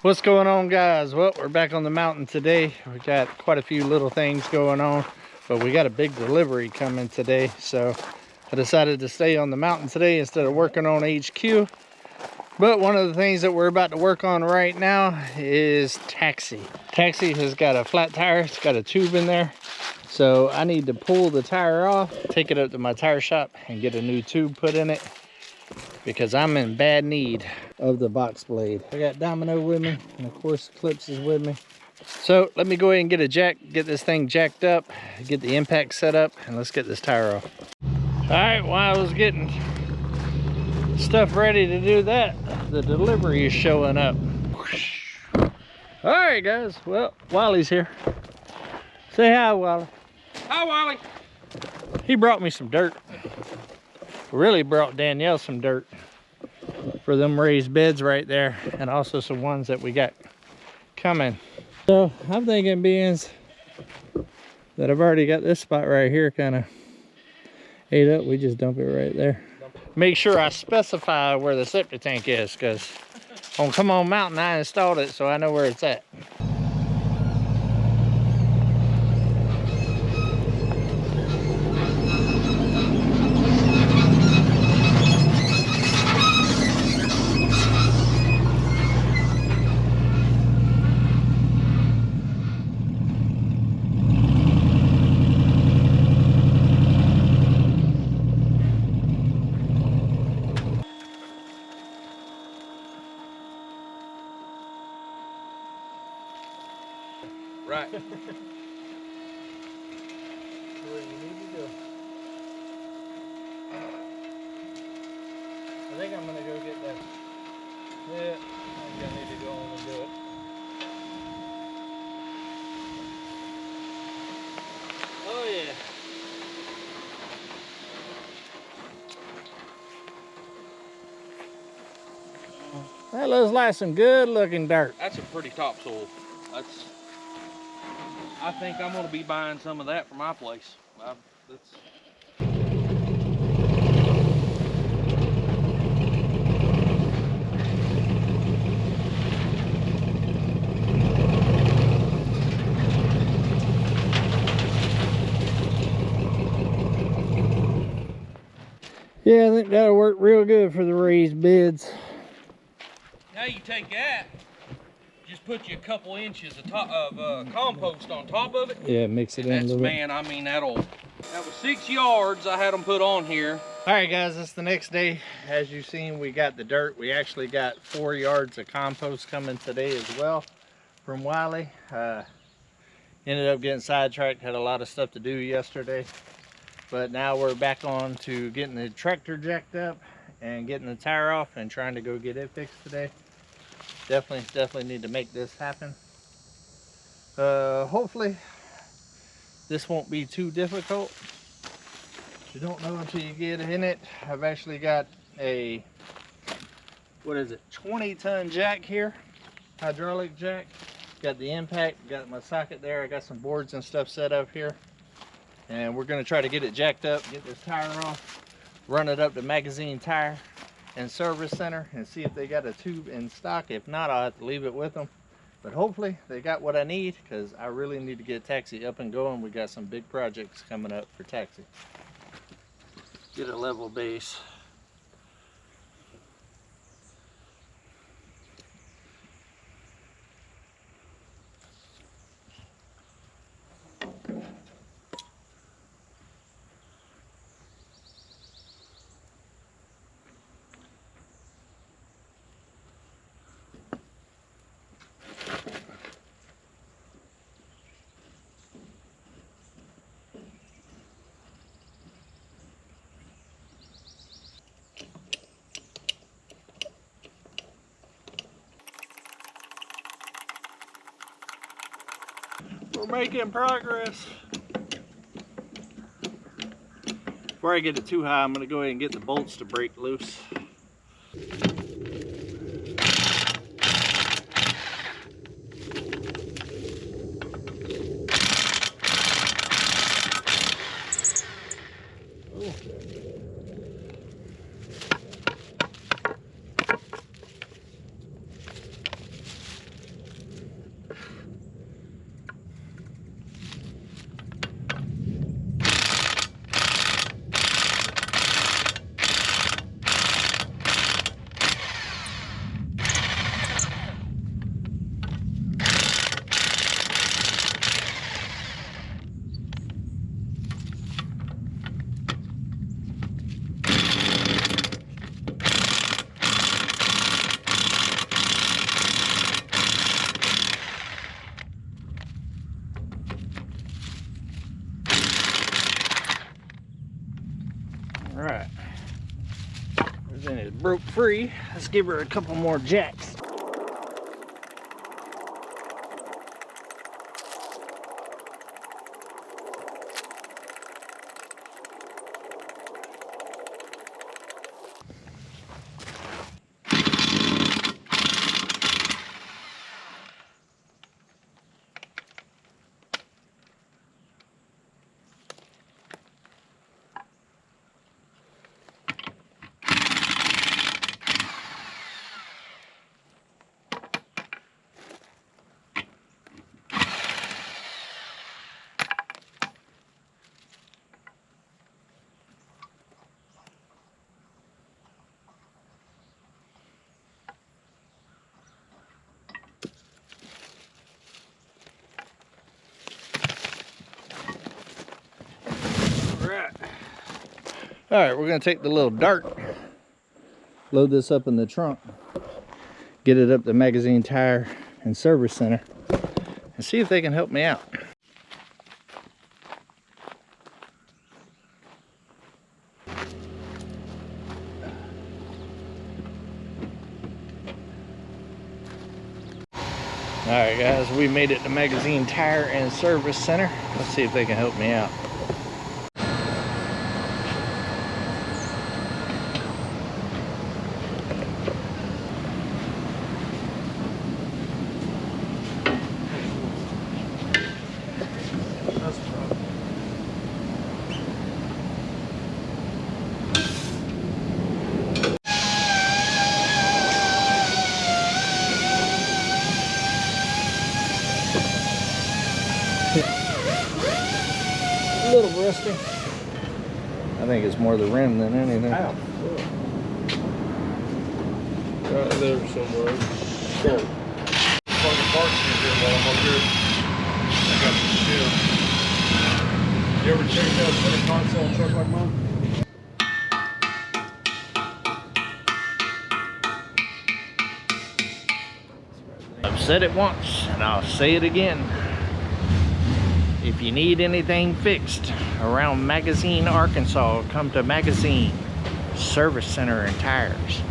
What's going on, guys? Well, we're back on the mountain today. We got quite a few little things going on, but we got a big delivery coming today, so I decided to stay on the mountain today instead of working on HQ. But one of the things that we're about to work on right now is taxi. Taxi has got a flat tire. It's got a tube in there, so I need to pull the tire off, take it up to my tire shop and get a new tube put in it, because I'm in bad need of the box blade. I got Domino with me, and of course Clips is with me. So let me go ahead and get this thing jacked up, get the impact set up, and let's get this tire off. All right, while I was getting stuff ready to do that, the delivery is showing up. All right, guys, well, Wally's here. Say hi, Wally. Hi, Wally. He brought me some dirt. Really brought Danielle some dirt for them raised beds right there, and also some ones that we got coming. So I'm thinking, beings that I've already got this spot right here kind of ate up, we just dump it right there. Make sure I specify where the septic tank is, because on Come On Mountain I installed it, so I know where it's at. Right. Where you need to go. I think I'm gonna go get that. Yeah, I think I need to go on and do it. Oh yeah. That looks like some good looking dirt. That's a pretty topsoil. I think I'm gonna be buying some of that for my place. Yeah, I think that'll work real good for the raised beds. Now you take that, just put you a couple inches of compost on top of it. Yeah, mix it in a little bit. Man, I mean, that was 6 yards I had them put on here. All right, guys, it's the next day. As you've seen, we got the dirt. We actually got 4 yards of compost coming today as well from Wiley. Ended up getting sidetracked, had a lot of stuff to do yesterday. But now we're back on to getting the tractor jacked up and getting the tire off and trying to go get it fixed today. Definitely need to make this happen. Hopefully this won't be too difficult. You don't know until you get in it. I've actually got a, what is it, 20-ton jack here, hydraulic jack. Got the impact, got my socket there. I got some boards and stuff set up here, and we're gonna try to get it jacked up, get this tire off, run it up to Magazine Tire and Service Center and see if they got a tube in stock. If not, I'll have to leave it with them. But hopefully they got what I need, because I really need to get taxi up and going. We got some big projects coming up for taxi. Get a level base. We're making progress. Before I get it too high, I'm going to go ahead and get the bolts to break loose. free. Let's give her a couple more jacks. All right, we're gonna take the little dart, load this up in the trunk, get it up to Magazine Tire and Service Center, and see if they can help me out. All right, guys, we made it to Magazine Tire and Service Center. Let's see if they can help me out. A little rusty. I think it's more the rim than anything. Ow. Right there somewhere. Cool. Fucking parts in here while I'm up here. I got some shit. You ever checked out a center console truck like mine? I've said it once and I'll say it again. If you need anything fixed around Magazine, Arkansas, come to Magazine Service Center and Tires.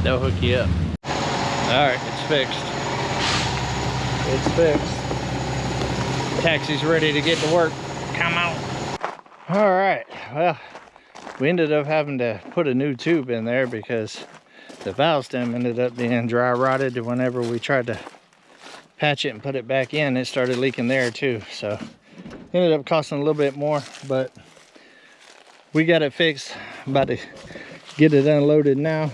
They'll hook you up. All right, it's fixed. It's fixed. Taxi's ready to get to work. Come on. All right, well, we ended up having to put a new tube in there because the valve stem ended up being dry rotted. Whenever we tried to patch it and put it back in, it started leaking there too. So ended up costing a little bit more, but we got it fixed. About to get it unloaded now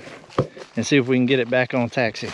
and see if we can get it back on taxi.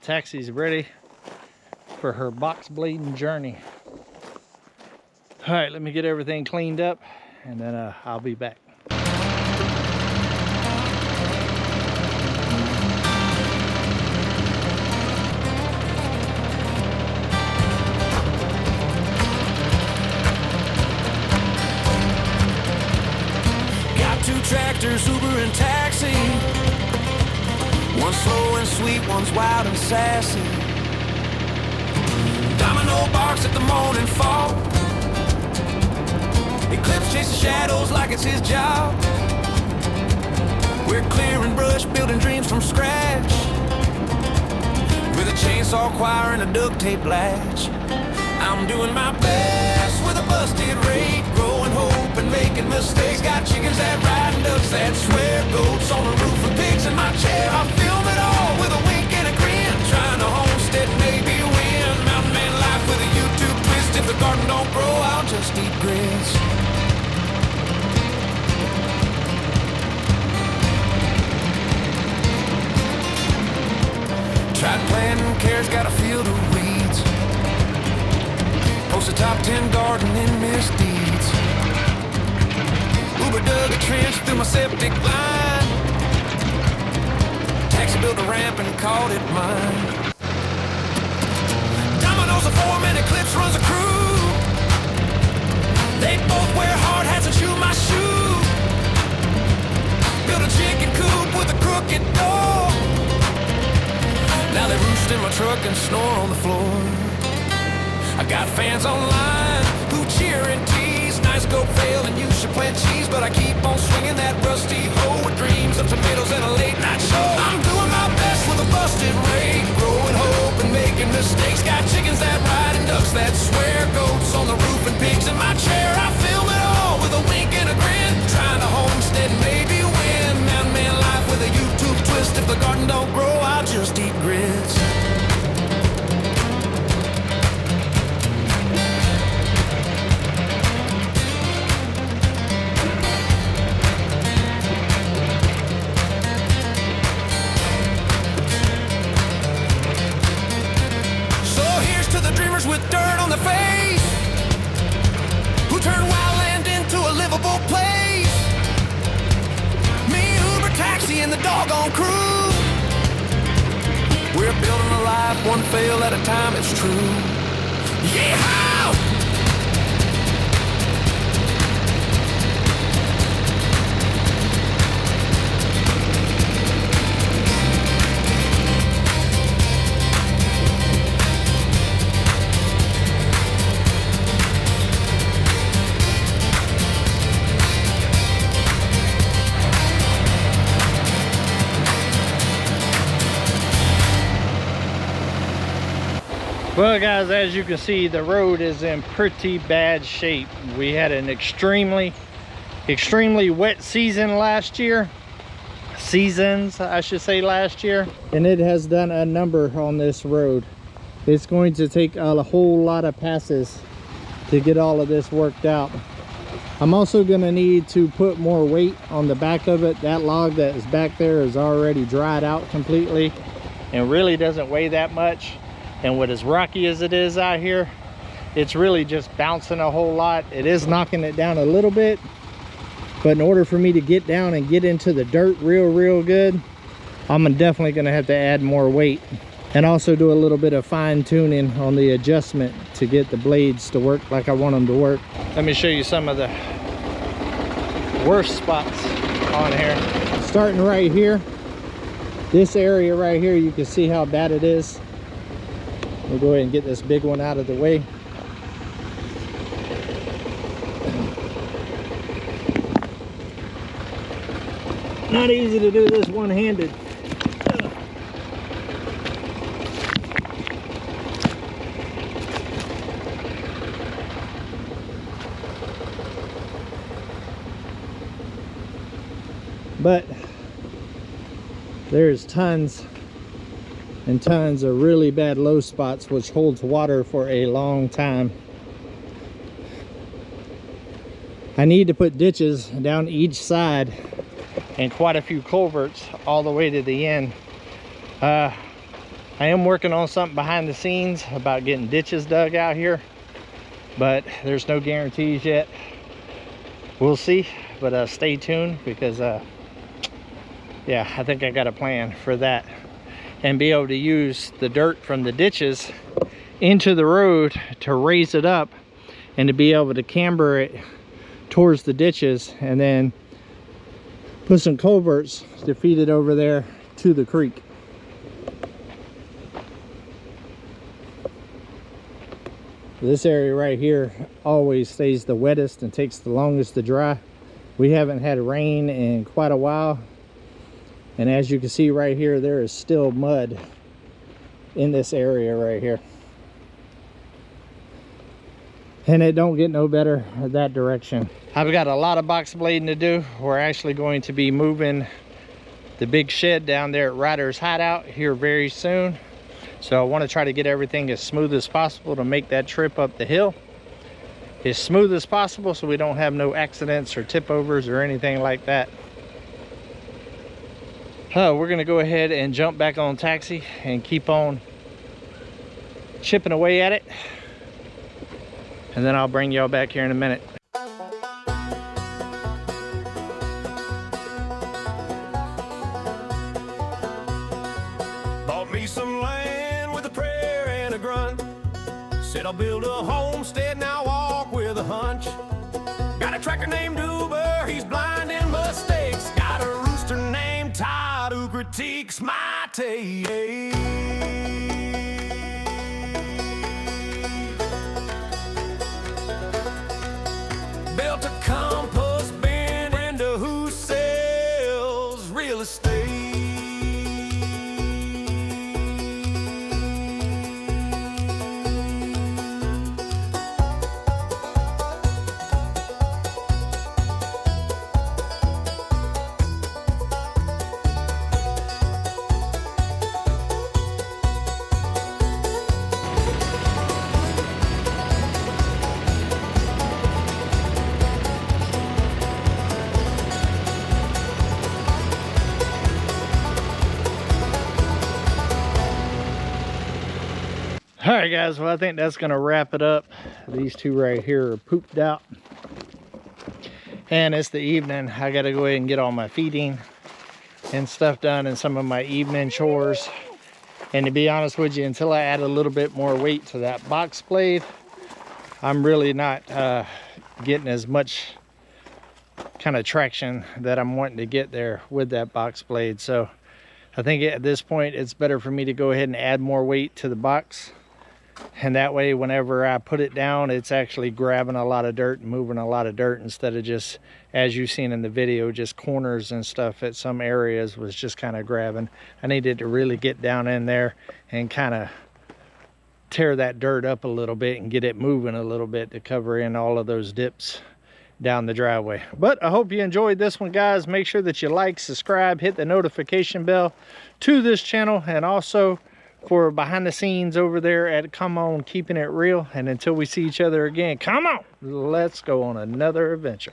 Taxi's ready for her box blading journey. All right, let me get everything cleaned up and then I'll be back. Got 2 tractors, Uber and taxi. One's slow and sweet, one's wild and sassy. Domino barks at the morning fall. Eclipse chasing shadows like it's his job. We're clearing brush, building dreams from scratch. With a chainsaw choir and a duct tape latch. I'm doing my best with a busted rake, growing hope and making mistakes. Got chickens that ride and ducks that swear, goats on the roof and pigs in my chair. I film it all with a wink and a grin, trying to homestead and maybe win. Mountain man life with a YouTube twist. If the garden don't grow, I'll just eat grits. Tried planting carrots, got a field of weeds. Post a top 10 gardening misdeeds. Uber dug a trench through my septic line. Taxi built a ramp and called it mine. Domino's a foreman, Eclipse runs a crew. They both wear hard hats and chew my shoe. Built a chicken coop with a crooked door. Now they roost in my truck and snore on the floor. I got fans online who cheer and tease. Nice goat fail and you should plant cheese. But I keep on swinging that rusty hoe with dreams of tomatoes and a late night show. I'm doing my best with a busted rake, growing hope and making mistakes. Got chickens that ride and ducks that swear, goats on the roof and pigs in my chair. I film it all with a wink and a grin, trying to homestead and maybe win. Mountain man life with a YouTube twist. If the garden don't grow, I'll just eat grits. With dirt on their face, who turn wild land into a livable place. Me, Uber, taxi, and the doggone crew. We're building a life one fail at a time, it's true. Yeehaw! Well guys, as you can see, the road is in pretty bad shape. We had an extremely wet season last year. Seasons, I should say, last year. And it has done a number on this road. It's going to take a whole lot of passes to get all of this worked out. I'm also gonna need to put more weight on the back of it. That log that is back there is already dried out completely and really doesn't weigh that much. And with as rocky as it is out here, it's really just bouncing a whole lot. It is knocking it down a little bit, but in order for me to get down and get into the dirt real good, I'm definitely gonna have to add more weight and also do a little bit of fine tuning on the adjustment to get the blades to work like I want them to work. Let me show you some of the worst spots on here. Starting right here, this area right here, you can see how bad it is. We'll go ahead and get this big one out of the way. Not easy to do this one-handed. But there's tons and tons of really bad low spots which holds water for a long time. I need to put ditches down each side and quite a few culverts all the way to the end. I am working on something behind the scenes about getting ditches dug out here, but there's no guarantees yet. We'll see, but stay tuned, because yeah, I think I got a plan for that, and be able to use the dirt from the ditches into the road to raise it up, and to be able to camber it towards the ditches, and then put some culverts to feed it over there to the creek. This area right here always stays the wettest and takes the longest to dry. We haven't had rain in quite a while, and as you can see right here, there is still mud in this area right here, and it don't get no better that direction. I've got a lot of box blading to do. We're actually going to be moving the big shed down there at Ryder's Hideout here very soon. So I want to try to get everything as smooth as possible to make that trip up the hill as smooth as possible, so we don't have no accidents or tip overs or anything like that. We're going to go ahead and jump back on taxi and keep on chipping away at it, and then I'll bring y'all back here in a minute. Bought me some land with a prayer and a grunt. Said I'll build a homestead, now walk with a hunch. Got a tractor named Uber, he's blind in mistakes. Got a rooster named Todd who critiques my taste. Built a compost bin, Brenda who sells real estate. All right, guys, well, I think that's gonna wrap it up. These two right here are pooped out, and it's the evening. I gotta go ahead and get all my feeding and stuff done, and some of my evening chores. And to be honest with you, until I add a little bit more weight to that box blade, I'm really not getting as much kind of traction that I'm wanting to get there with that box blade. So I think at this point it's better for me to go ahead and add more weight to the box, and that way whenever I put it down, it's actually grabbing a lot of dirt and moving a lot of dirt, instead of just, as you've seen in the video, just corners and stuff at some areas was just kind of grabbing. I needed to really get down in there and kind of tear that dirt up a little bit and get it moving a little bit to cover in all of those dips down the driveway. But I hope you enjoyed this one, guys. Make sure that you like, subscribe, hit the notification bell to this channel, and also for behind the scenes over there at Come On Keeping It Real. And until we see each other again, come on, let's go on another adventure.